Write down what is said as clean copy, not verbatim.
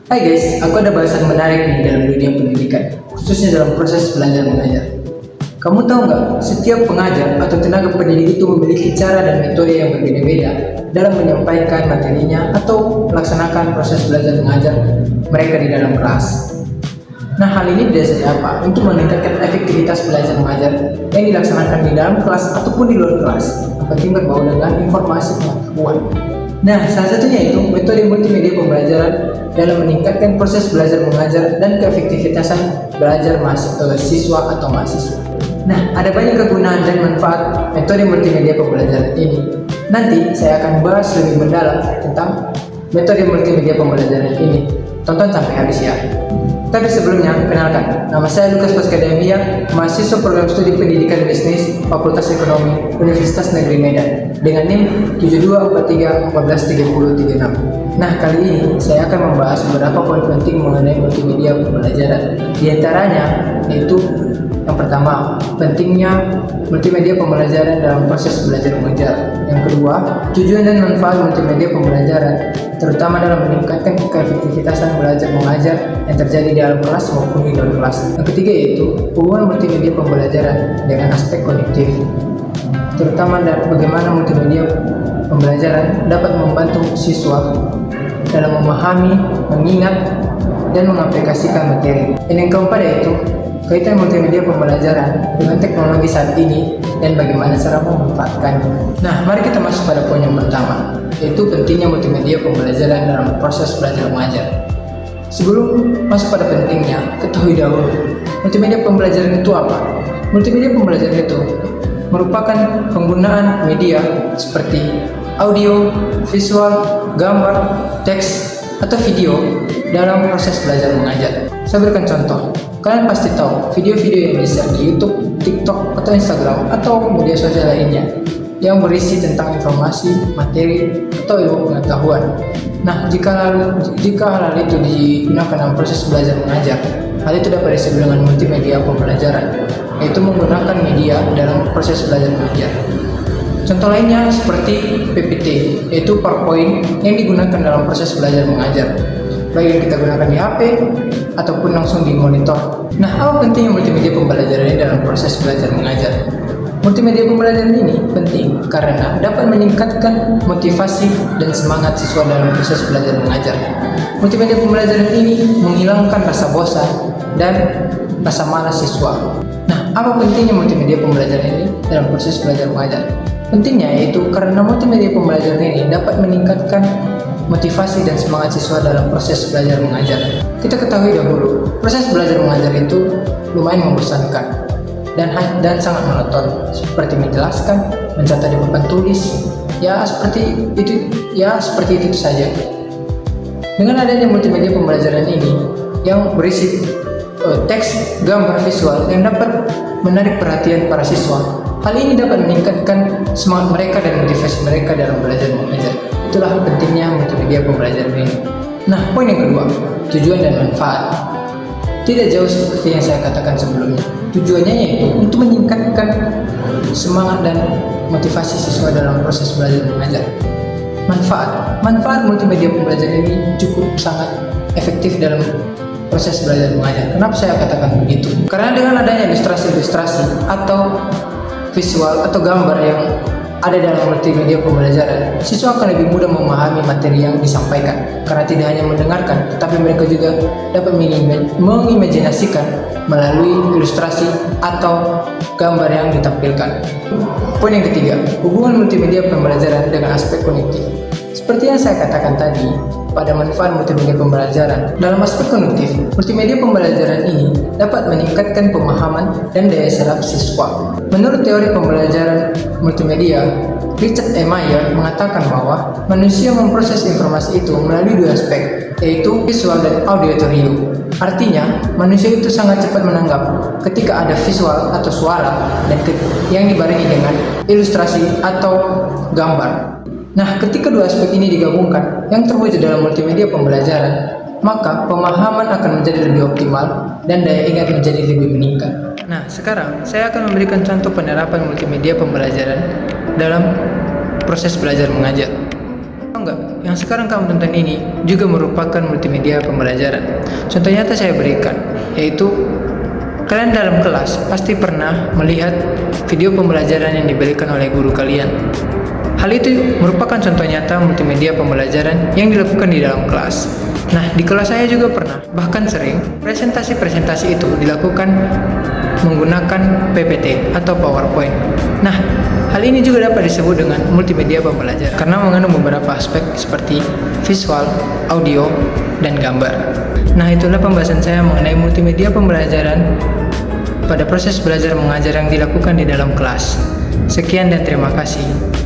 Hai guys, aku ada bahasan menarik nih dalam dunia pendidikan, khususnya dalam proses belajar mengajar. Kamu tahu nggak, setiap pengajar atau tenaga pendidik itu memiliki cara dan metode yang berbeda-beda dalam menyampaikan materinya atau melaksanakan proses belajar mengajar mereka di dalam kelas. Nah, hal ini biasanya apa? Untuk meningkatkan efektivitas belajar mengajar yang dilaksanakan di dalam kelas ataupun di luar kelas. Yang penting berbau dengan informasi pengetahuan. Nah, salah satunya itu metode multimedia pembelajaran dalam meningkatkan proses belajar mengajar dan keefektivitasan belajar siswa atau mahasiswa. Nah, ada banyak kegunaan dan manfaat metode multimedia pembelajaran ini. Nanti saya akan bahas lebih mendalam tentang metode multimedia pembelajaran ini. Tonton sampai habis ya. Tapi sebelumnya, kenalkan, nama saya Lukas Paskademia, mahasiswa program studi pendidikan bisnis Fakultas Ekonomi Universitas Negeri Medan dengan NIM 7243143036. Nah, kali ini saya akan membahas beberapa poin penting mengenai multimedia pembelajaran. Di antaranya yaitu yang pertama, pentingnya multimedia pembelajaran dalam proses belajar mengajar. Yang kedua, tujuan dan manfaat multimedia pembelajaran, terutama dalam meningkatkan keefektivitasan belajar mengajar yang terjadi di dalam kelas maupun di luar kelas. Yang ketiga yaitu hubungan multimedia pembelajaran dengan aspek kognitif, terutama bagaimana multimedia pembelajaran dapat membantu siswa dalam memahami, mengingat, dan mengaplikasikan materi. Dan yang keempat yaitu kaitan multimedia pembelajaran dengan teknologi saat ini dan bagaimana cara memanfaatkannya. Nah, mari kita masuk pada poin yang pertama, yaitu pentingnya multimedia pembelajaran dalam proses belajar mengajar. Sebelum masuk pada pentingnya, ketahui dahulu, multimedia pembelajaran itu apa? Multimedia pembelajaran itu merupakan penggunaan media seperti audio, visual, gambar, teks, atau video dalam proses belajar mengajar. Saya berikan contoh. Kalian pasti tahu video-video yang bisa di YouTube, TikTok, atau Instagram, atau media sosial lainnya yang berisi tentang informasi, materi, atau ilmu pengetahuan. Nah, jika hal itu digunakan dalam proses belajar mengajar, hal itu dapat disebut dengan multimedia pembelajaran, yaitu menggunakan media dalam proses belajar mengajar. Contoh lainnya seperti PPT, yaitu PowerPoint yang digunakan dalam proses belajar mengajar, baik yang kita gunakan di HP ataupun langsung di monitor. Nah, apa pentingnya multimedia pembelajaran ini dalam proses belajar mengajar? Multimedia pembelajaran ini penting karena dapat meningkatkan motivasi dan semangat siswa dalam proses belajar mengajar. Multimedia pembelajaran ini menghilangkan rasa bosan dan rasa malas siswa. Nah, apa pentingnya multimedia pembelajaran ini dalam proses belajar mengajar? Pentingnya yaitu karena multimedia pembelajaran ini dapat meningkatkan motivasi dan semangat siswa dalam proses belajar mengajar. Kita ketahui dahulu, proses belajar mengajar itu lumayan membosankan dan sangat monoton, seperti menjelaskan, mencatat di papan tulis, seperti itu saja. Dengan adanya multimedia pembelajaran ini yang berisi teks, gambar, visual yang dapat menarik perhatian para siswa, hal ini dapat meningkatkan semangat mereka dan motivasi mereka dalam belajar mengajar. Itulah pentingnya multimedia pembelajaran ini. Nah, poin yang kedua, tujuan dan manfaat. Tidak jauh seperti yang saya katakan sebelumnya. Tujuannya yaitu untuk meningkatkan semangat dan motivasi siswa dalam proses belajar mengajar. Manfaat multimedia pembelajaran ini cukup sangat efektif dalam proses belajar mengajar. Kenapa saya katakan begitu? Karena dengan adanya ilustrasi atau visual atau gambar yang ada dalam multimedia pembelajaran, siswa akan lebih mudah memahami materi yang disampaikan karena tidak hanya mendengarkan, tetapi mereka juga dapat mengimajinasikan melalui ilustrasi atau gambar yang ditampilkan. Poin yang ketiga, hubungan multimedia pembelajaran dengan aspek kognitif. Seperti yang saya katakan tadi, pada manfaat multimedia pembelajaran dalam aspek kognitif, multimedia pembelajaran ini dapat meningkatkan pemahaman dan daya serap siswa. Menurut teori pembelajaran multimedia, Richard E. Mayer mengatakan bahwa manusia memproses informasi itu melalui dua aspek, yaitu visual dan auditorium. Artinya, manusia itu sangat cepat menanggap ketika ada visual atau suara dan yang dibarengi dengan ilustrasi atau gambar. Nah, ketika dua aspek ini digabungkan yang terwujud dalam multimedia pembelajaran, maka pemahaman akan menjadi lebih optimal dan daya ingat menjadi lebih meningkat. Nah, sekarang saya akan memberikan contoh penerapan multimedia pembelajaran dalam proses belajar mengajar. Enggak, yang sekarang kamu tonton ini juga merupakan multimedia pembelajaran. Contoh nyata saya berikan, yaitu kalian dalam kelas pasti pernah melihat video pembelajaran yang diberikan oleh guru kalian. Hal itu merupakan contoh nyata multimedia pembelajaran yang dilakukan di dalam kelas. Nah, di kelas saya juga pernah, bahkan sering, presentasi-presentasi itu dilakukan menggunakan PPT atau PowerPoint. Nah, hal ini juga dapat disebut dengan multimedia pembelajaran karena mengandung beberapa aspek seperti visual, audio, dan gambar. Nah, itulah pembahasan saya mengenai multimedia pembelajaran pada proses belajar mengajar yang dilakukan di dalam kelas. Sekian dan terima kasih.